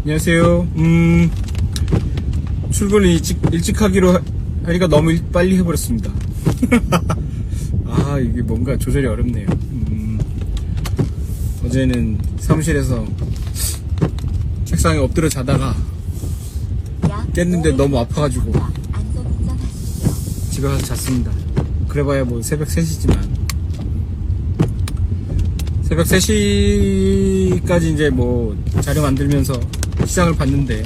안녕하세요. 출근을 일찍 하기로 하니까 너무 빨리 해버렸습니다. 아, 이게 뭔가 조절이 어렵네요. 어제는 사무실에서 책상에 엎드려 자다가 깼는데 너무 아파가지고 집에 가서 잤습니다. 그래봐야 뭐 새벽 3시지만 새벽 3시까지 이제 뭐 자료 만들면서 시장을 봤는데,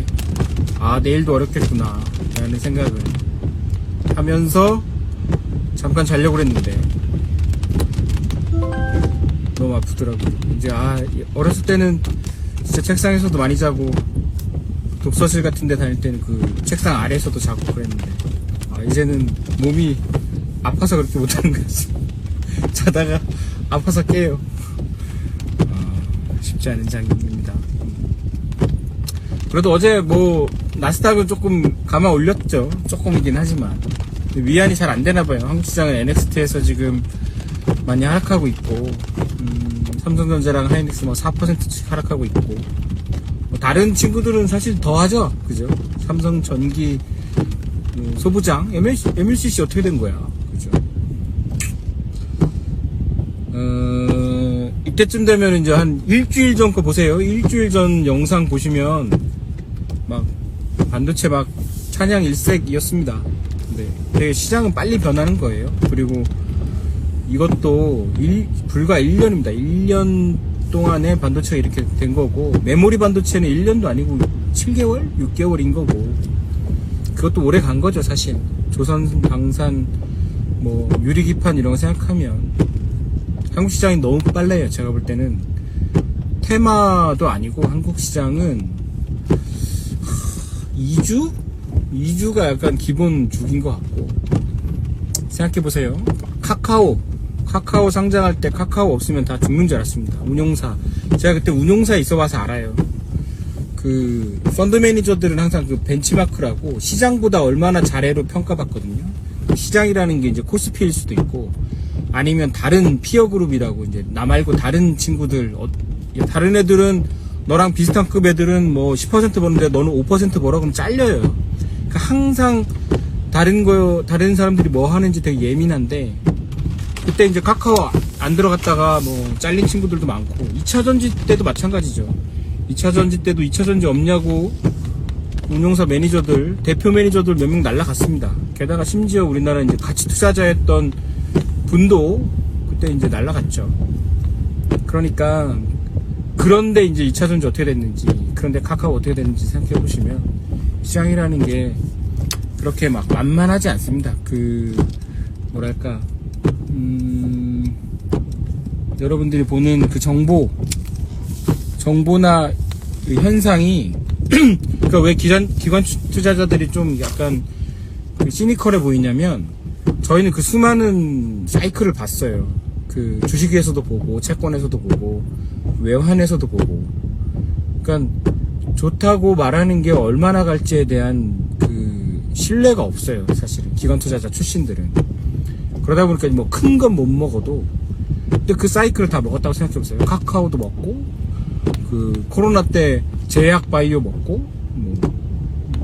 아, 내일도 어렵겠구나 라는 생각을 하면서 잠깐 자려고 그랬는데 너무 아프더라고요. 이제 어렸을 때는 진짜 책상에서도 많이 자고 독서실 같은 데 다닐 때는 그 책상 아래에서도 자고 그랬는데, 이제는 몸이 아파서 그렇게 못하는 것 같습니다. 자다가 아파서 깨요. 쉽지 않은 장면입니다. 그래도 어제 뭐 나스닥은 조금 감아 올렸죠. 조금이긴 하지만 위안이 잘 안 되나봐요. 한국 시장은 NXT에서 지금 많이 하락하고 있고, 삼성전자랑 하이닉스 뭐 4%씩 하락하고 있고, 뭐 다른 친구들은 사실 더 하죠. 그죠? 삼성전기, 소부장, MLCC 어떻게 된 거야? 그죠? 이때쯤 되면 이제 한 일주일 전 거 보세요. 일주일 전 영상 보시면 막 반도체 막 찬양 일색이었습니다. 네, 되게 시장은 빨리 변하는 거예요. 그리고 이것도 불과 1년입니다. 1년 동안에 반도체가 이렇게 된 거고, 메모리 반도체는 1년도 아니고 7개월? 6개월인 거고, 그것도 오래 간 거죠, 사실. 조선, 방산, 뭐 유리기판 이런 거 생각하면 한국 시장이 너무 빨라요. 제가 볼 때는 테마도 아니고 한국 시장은 2주가 약간 기본 주기인 것 같고, 생각해보세요. 카카오 상장할 때 카카오 없으면 다 죽는 줄 알았습니다. 운용사. 제가 그때 운용사에 있어봐서 알아요. 그 펀드 매니저들은 항상 그 벤치마크라고 시장보다 얼마나 잘해로 평가받거든요. 시장이라는 게 이제 코스피일 수도 있고, 아니면 다른 피어 그룹이라고, 이제 나 말고 다른 친구들, 다른 애들은 너랑 비슷한 급 애들은 뭐 10% 버는데 너는 5% 벌어, 그럼 잘려요. 그러니까 항상 다른 사람들이 뭐 하는지 되게 예민한데, 그때 이제 카카오 안 들어갔다가 뭐 잘린 친구들도 많고, 2차전지 때도 마찬가지죠. 2차전지 때도 2차전지 없냐고 운용사 매니저들, 대표 매니저들 몇 명 날라갔습니다. 게다가 심지어 우리나라 이제 가치 투자자였던 분도 그때 이제 날라갔죠. 그러니까, 그런데 이제 2차전지 어떻게 됐는지, 그런데 카카오 어떻게 됐는지 생각해 보시면 시장이라는 게 그렇게 막 만만하지 않습니다. 뭐랄까, 여러분들이 보는 그 정보나 그 현상이 그러니까 왜 기관 투자자들이 좀 약간 시니컬해 보이냐면, 저희는 그 수많은 사이클을 봤어요. 그 주식에서도 보고, 채권에서도 보고, 외환에서도 보고. 그러니까 좋다고 말하는 게 얼마나 갈지에 대한 그 신뢰가 없어요, 사실은. 기관 투자자 출신들은. 그러다 보니까 뭐 큰 건 못 먹어도, 근데 그 사이클을 다 먹었다고 생각해보세요. 카카오도 먹고, 그 코로나 때 제약 바이오 먹고, 뭐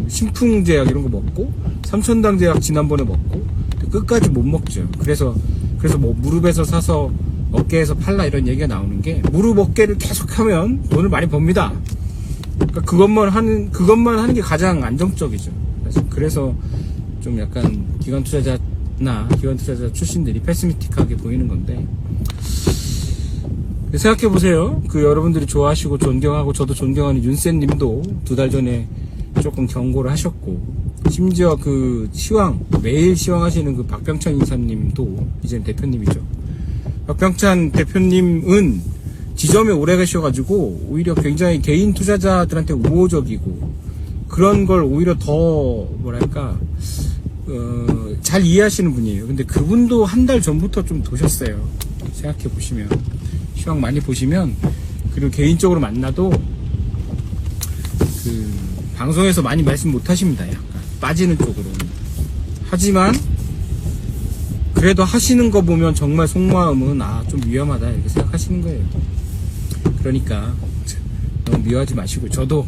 신풍제약 이런 거 먹고, 삼천당 제약 지난번에 먹고, 끝까지 못 먹죠. 그래서 뭐 무릎에서 사서 어깨에서 팔라 이런 얘기가 나오는 게, 무릎 어깨를 계속하면 돈을 많이 법니다. 그러니까 그것만 하는 게 가장 안정적이죠. 그래서 좀 약간 기관 투자자 출신들이 패시미틱하게 보이는 건데, 생각해보세요. 그 여러분들이 좋아하시고 존경하고 저도 존경하는 윤쌤님도 2달 전에 조금 경고를 하셨고, 심지어 그 매일 시황하시는 그 박병찬 인사님도 이제는 대표님이죠. 박병찬 대표님은 지점에 오래 계셔가지고 오히려 굉장히 개인 투자자들한테 우호적이고, 그런 걸 오히려 더 뭐랄까 잘 이해하시는 분이에요. 근데 그분도 한 달 전부터 좀 도셨어요. 생각해보시면, 시황 많이 보시면, 그리고 개인적으로 만나도 그 방송에서 많이 말씀 못 하십니다. 약간 빠지는 쪽으로. 하지만 그래도 하시는 거 보면 정말 속마음은 좀 위험하다 이렇게 생각하시는 거예요. 그러니까 너무 미워하지 마시고, 저도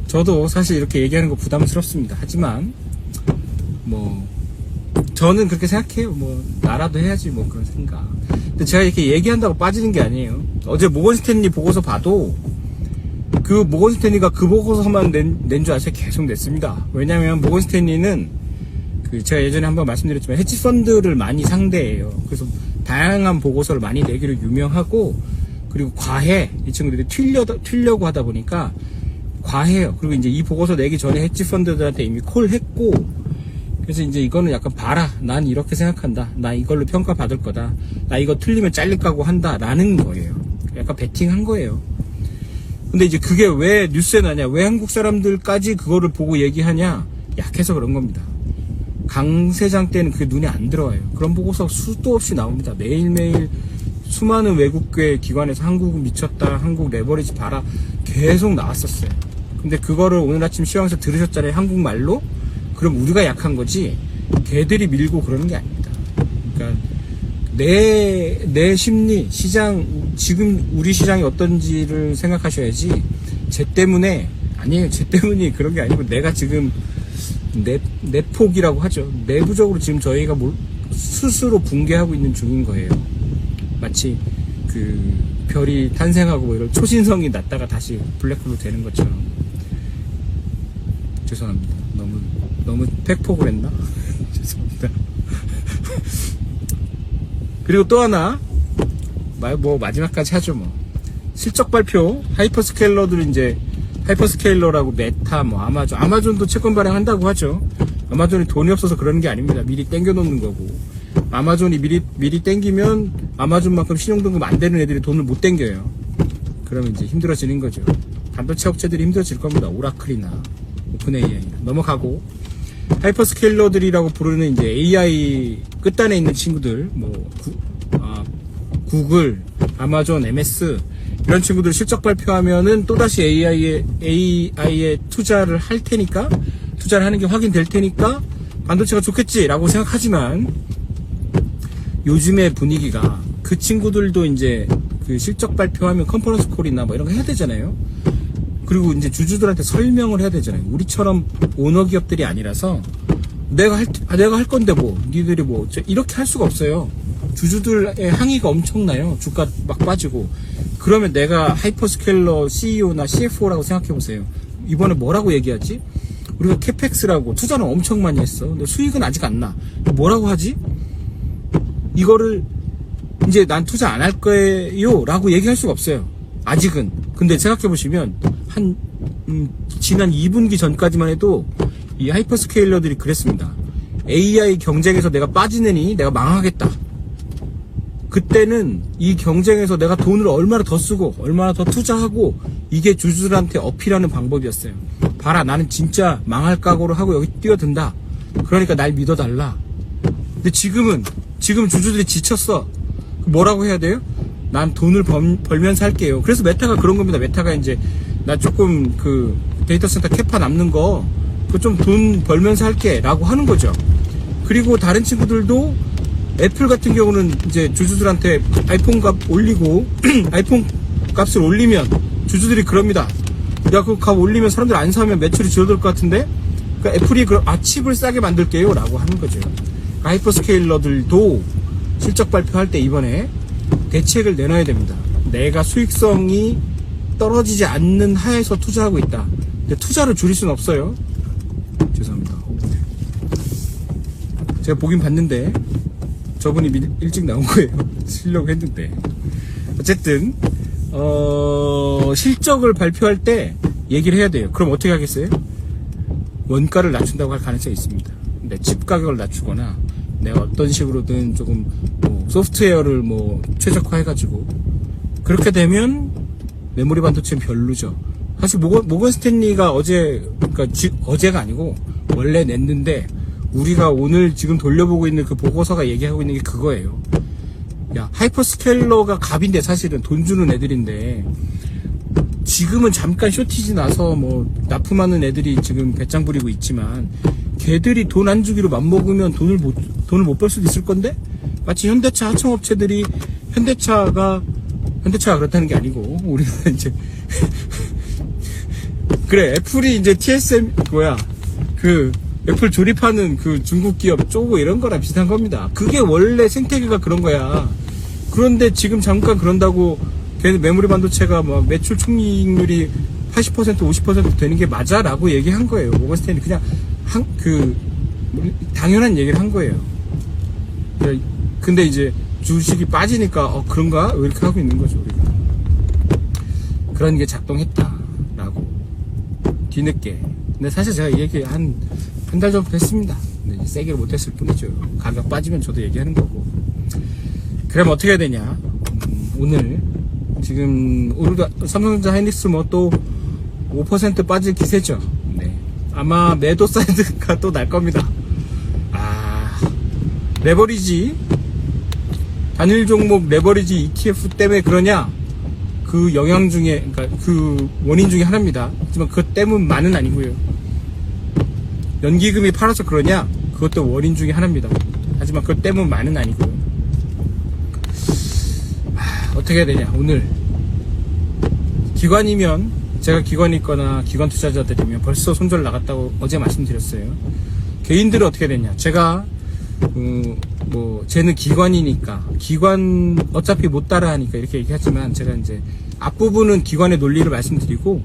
저도 사실 이렇게 얘기하는 거 부담스럽습니다. 하지만 뭐 저는 그렇게 생각해요. 뭐 나라도 해야지 뭐 그런 생각. 근데 제가 이렇게 얘기한다고 빠지는 게 아니에요. 어제 모건 스탠리 보고서 봐도 그 모건 스탠리가 그 보고서만 낸 줄 아세요? 계속 냈습니다. 왜냐면 모건 스탠리는 그 제가 예전에 한번 말씀드렸지만 헤지 펀드를 많이 상대해요. 그래서 다양한 보고서를 많이 내기로 유명하고, 그리고 과해. 이 친구들이 튀려고 하다 보니까 과해요. 그리고 이제 이 보고서 내기 전에 헤지 펀드들한테 이미 콜했고, 그래서 이제 이거는 약간 봐라, 난 이렇게 생각한다, 나 이걸로 평가받을 거다, 나 이거 틀리면 잘릴 각오 한다 라는 거예요. 약간 베팅한 거예요. 근데 이제 그게 왜 뉴스에 나냐, 왜 한국 사람들까지 그거를 보고 얘기하냐, 약해서 그런 겁니다. 강 세장 때는 그게 눈에 안 들어와요. 그런 보고서 수도 없이 나옵니다. 매일매일 수많은 외국계 기관에서 한국은 미쳤다, 한국 레버리지 봐라, 계속 나왔었어요. 근데 그거를 오늘 아침 시황에서 들으셨잖아요, 한국말로. 그럼 우리가 약한 거지 걔들이 밀고 그러는 게 아닙니다. 그러니까 내 심리, 시장, 지금 우리 시장이 어떤지를 생각하셔야지, 쟤 때문에 아니에요. 쟤 때문이 그런 게 아니고 내가 지금 내폭이라고 하죠. 내부적으로 지금 저희가 스스로 붕괴하고 있는 중인 거예요. 마치 그 별이 탄생하고 뭐 이런 초신성이 났다가 다시 블랙홀로 되는 것처럼. 죄송합니다. 너무 팩폭을 했나? 죄송합니다. 그리고 또 하나, 뭐 마지막까지 하죠 뭐. 실적 발표, 하이퍼스케일러들 이제 하이퍼스케일러라고 메타, 뭐 아마존도 채권 발행한다고 하죠. 아마존이 돈이 없어서 그러는 게 아닙니다. 미리 땡겨 놓는 거고. 아마존이 미리 땡기면 아마존만큼 신용등급 안 되는 애들이 돈을 못 땡겨요. 그러면 이제 힘들어지는 거죠. 반도체 업체들이 힘들어질 겁니다. 오라클이나 오픈AI나. 넘어가고, 하이퍼스케일러들이라고 부르는 이제 AI 끝단에 있는 친구들, 뭐 구글, 아마존, MS 이런 친구들 실적 발표하면은 또다시 AI에 투자를 할 테니까, 투자를 하는 게 확인될 테니까 반도체가 좋겠지라고 생각하지만, 요즘의 분위기가 그 친구들도 이제 그 실적 발표하면 컨퍼런스 콜이나 뭐 이런 거 해야 되잖아요. 그리고 이제 주주들한테 설명을 해야 되잖아요. 우리처럼 오너 기업들이 아니라서 내가 할 건데 뭐 니들이 뭐 이렇게 할 수가 없어요. 주주들의 항의가 엄청나요. 주가 막 빠지고. 그러면 내가 하이퍼스케일러 CEO나 CFO라고 생각해 보세요. 이번에 뭐라고 얘기하지? 우리가 캐펙스라고 투자는 엄청 많이 했어. 근데 수익은 아직 안 나. 뭐라고 하지? 이거를 이제 난 투자 안 할 거예요 라고 얘기할 수가 없어요. 아직은. 근데 생각해 보시면 지난 2분기 전까지만 해도 이 하이퍼스케일러들이 그랬습니다. AI 경쟁에서 내가 빠지느니 내가 망하겠다. 그때는 이 경쟁에서 내가 돈을 얼마나 더 쓰고 얼마나 더 투자하고, 이게 주주들한테 어필하는 방법이었어요. 봐라, 나는 진짜 망할 각오를 하고 여기 뛰어든다. 그러니까 날 믿어달라. 근데 지금 주주들이 지쳤어. 뭐라고 해야 돼요? 난 돈을 벌면서 할게요. 그래서 메타가 그런 겁니다. 메타가 이제 나 조금 그 데이터 센터 캐파 남는 거 그 좀 돈 벌면서 할게 라고 하는 거죠. 그리고 다른 친구들도, 애플 같은 경우는 이제 주주들한테 아이폰 값 올리고 아이폰 값을 올리면 주주들이 그럽니다. 야, 그 값 올리면 사람들 안 사면 매출이 줄어들 것 같은데, 그러니까 애플이 칩을 싸게 만들게요 라고 하는 거죠. 하이퍼스케일러들도 실적 발표할 때 이번에 대책을 내놔야 됩니다. 내가 수익성이 떨어지지 않는 하에서 투자하고 있다. 근데 투자를 줄일 수는 없어요. 죄송합니다. 제가 보긴 봤는데 저분이 일찍 나온 거예요. 쓰려고 했는데. 어쨌든 실적을 발표할 때 얘기를 해야 돼요. 그럼 어떻게 하겠어요? 원가를 낮춘다고 할 가능성이 있습니다. 근데 칩 가격을 낮추거나 내가 어떤 식으로든 조금 뭐 소프트웨어를 뭐 최적화해가지고, 그렇게 되면 메모리 반도체는 별로죠. 사실 모건 스탠리가 그러니까 어제가 아니고 원래 냈는데, 우리가 오늘 지금 돌려보고 있는 그 보고서가 얘기하고 있는 게 그거예요. 야, 하이퍼스케일러가 갑인데, 사실은 돈 주는 애들인데, 지금은 잠깐 쇼티지 나서 뭐 납품하는 애들이 지금 배짱 부리고 있지만, 걔들이 돈 안 주기로 맘먹으면 돈을 못 벌 수도 있을 건데, 마치 현대차 하청업체들이 현대차가 그렇다는 게 아니고, 우리는 이제 그래, 애플이 이제 TSM, 그, 애플 조립하는 그 중국 기업 쪼고 이런 거랑 비슷한 겁니다. 그게 원래 생태계가 그런 거야. 그런데 지금 잠깐 그런다고 걔네 메모리 반도체가 막 매출 총이익률이 80% 50% 되는 게 맞아? 라고 얘기한 거예요. 모건 스탠리 그냥 당연한 얘기를 한 거예요. 근데 이제 주식이 빠지니까 그런가? 왜 이렇게 하고 있는 거죠, 우리가. 그런 게 작동했다라고 뒤늦게. 근데 사실 제가 이 얘기 한 달 전부터 했습니다. 근데 세게 못했을 뿐이죠. 가격 빠지면 저도 얘기하는 거고. 그럼 어떻게 해야 되냐? 오늘 지금 오늘도 삼성전자 하이닉스 뭐 또 5% 빠질 기세죠. 네. 아마 매도 사이드가 또 날 겁니다. 레버리지 단일 종목 레버리지 ETF 때문에 그러냐? 그 영향 중에, 그러니까 그 원인 중에 하나입니다. 하지만 그것 때문만은 아니고요. 연기금이 팔아서 그러냐? 그것도 원인 중에 하나입니다. 하지만 그것 때문만은 아니고요. 어떻게 해야 되냐? 오늘 기관이면, 제가 기관이거나 기관 투자자들이면 벌써 손절 나갔다고 어제 말씀드렸어요. 개인들은 어떻게 되냐? 제가 쟤는 기관이니까, 기관 어차피 못 따라하니까 이렇게 얘기하지만, 제가 이제 앞부분은 기관의 논리를 말씀드리고,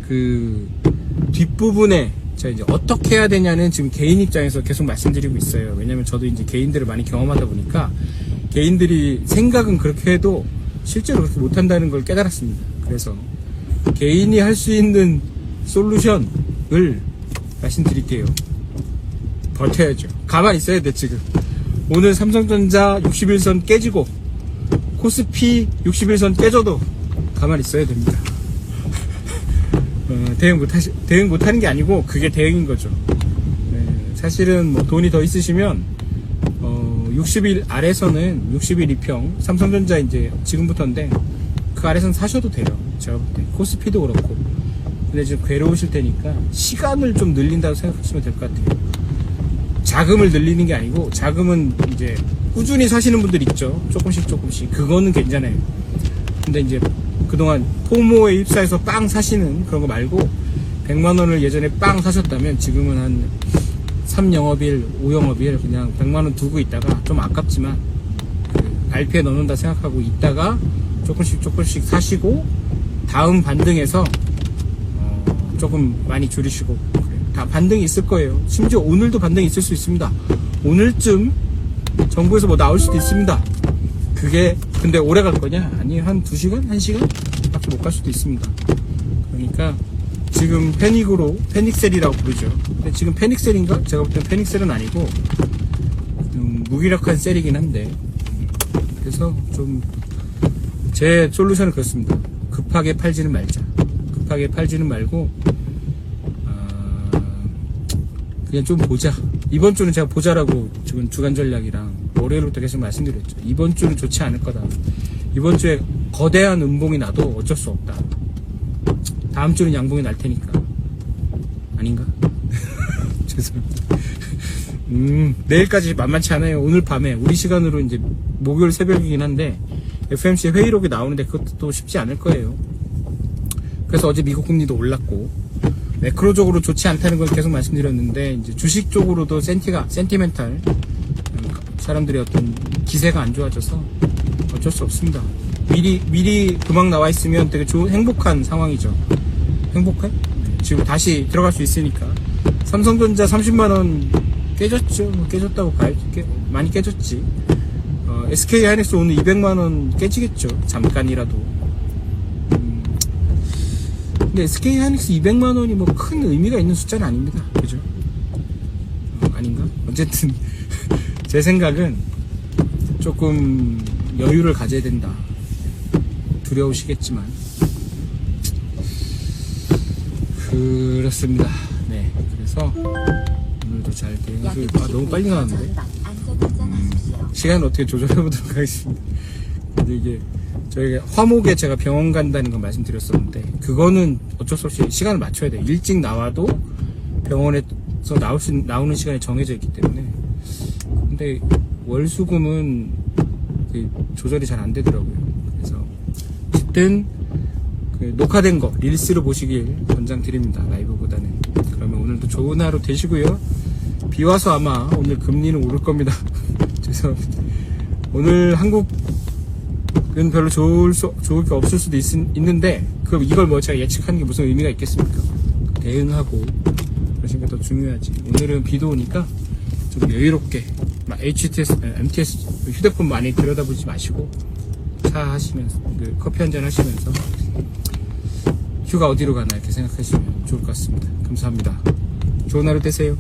그 뒷부분에 제가 이제 어떻게 해야 되냐는 지금 개인 입장에서 계속 말씀드리고 있어요. 왜냐면 저도 이제 개인들을 많이 경험하다 보니까 개인들이 생각은 그렇게 해도 실제로 그렇게 못한다는 걸 깨달았습니다. 그래서 개인이 할 수 있는 솔루션을 말씀드릴게요. 버텨야죠. 가만히 있어야 돼. 지금 오늘 삼성전자 61선 깨지고 코스피 61선 깨져도 가만히 있어야 됩니다. 대응 못하는 게 아니고 그게 대응인 거죠. 네, 사실은 뭐 돈이 더 있으시면 60일 아래서는 60일 2평 삼성전자 이제 지금부터인데 그 아래서는 사셔도 돼요. 제가 볼 때 코스피도 그렇고. 근데 지금 괴로우실 테니까 시간을 좀 늘린다고 생각하시면 될 것 같아요. 자금을 늘리는 게 아니고, 자금은 이제 꾸준히 사시는 분들 있죠. 조금씩. 그거는 괜찮아요. 근데 이제 그동안 포모에 입사해서 빵 사시는 그런 거 말고 100만원을 예전에 빵 사셨다면 지금은 한 3영업일 5영업일 그냥 100만원 두고 있다가, 좀 아깝지만 RP에 넣는다 생각하고 있다가 조금씩 사시고, 다음 반등에서 조금 많이 줄이시고. 다 반등이 있을 거예요. 심지어 오늘도 반등이 있을 수 있습니다. 오늘쯤 정부에서 뭐 나올 수도 있습니다. 그게 근데 오래 갈 거냐? 아니, 한 2시간? 1시간? 밖에 못 갈 수도 있습니다. 그러니까 지금 패닉셀이라고 부르죠. 근데 지금 패닉셀인가? 제가 볼 땐 패닉셀은 아니고 무기력한 셀이긴 한데, 그래서 좀 제 솔루션은 그렇습니다. 급하게 팔지는 말자. 급하게 팔지는 말고 그냥 좀 보자. 이번 주는 제가 보자라고 지금 주간 전략이랑 월요일부터 계속 말씀드렸죠. 이번 주는 좋지 않을 거다. 이번 주에 거대한 음봉이 나도 어쩔 수 없다. 다음 주는 양봉이 날 테니까. 아닌가? 죄송합니다. 내일까지 만만치 않아요. 오늘 밤에 우리 시간으로 이제 목요일 새벽이긴 한데 FMC 회의록이 나오는데 그것도 쉽지 않을 거예요. 그래서 어제 미국 금리도 올랐고, 매크로적으로 좋지 않다는 걸 계속 말씀드렸는데, 이제 주식 쪽으로도 센티멘탈 사람들의 어떤 기세가 안 좋아져서 어쩔 수 없습니다. 미리 도망 나와 있으면 되게 행복한 상황이죠. 행복해? 지금 다시 들어갈 수 있으니까. 삼성전자 30만원 깨졌죠. 깨졌다고 봐야지. 많이 깨졌지. SK 하이닉스 오늘 200만원 깨지겠죠. 잠깐이라도. 근데 SK 하이닉스 200만원이 뭐 큰 의미가 있는 숫자는 아닙니다. 그죠? 아닌가? 어쨌든 제 생각은 조금 여유를 가져야 된다. 두려우시겠지만 그렇습니다. 네, 그래서 오늘도 잘 너무 빨리 나왔는데 시간을 어떻게 조절해보도록 하겠습니다. 근데 이게 저희가 화목에 제가 병원 간다는 거 말씀드렸었는데, 그거는 어쩔 수 없이 시간을 맞춰야 돼요. 일찍 나와도 병원에서 나오는 시간이 정해져 있기 때문에. 근데 월수금은 조절이 잘 안 되더라고요. 그래서 어쨌든 녹화된 거 릴스로 보시길 권장드립니다. 라이브보다는. 그러면 오늘도 좋은 하루 되시고요. 비 와서 아마 오늘 금리는 오를 겁니다. 죄송합니다. 오늘 한국은 별로 좋을 게 없을 수도 있는데 그럼 이걸 뭐 제가 예측하는 게 무슨 의미가 있겠습니까? 대응하고 그러시는 게 더 중요하지. 오늘은 비도 오니까 좀 여유롭게 MTS 휴대폰 많이 들여다보지 마시고 차 하시면서 커피 한잔 하시면서 휴가 어디로 가나 이렇게 생각하시면 좋을 것 같습니다. 감사합니다. 좋은 하루 되세요.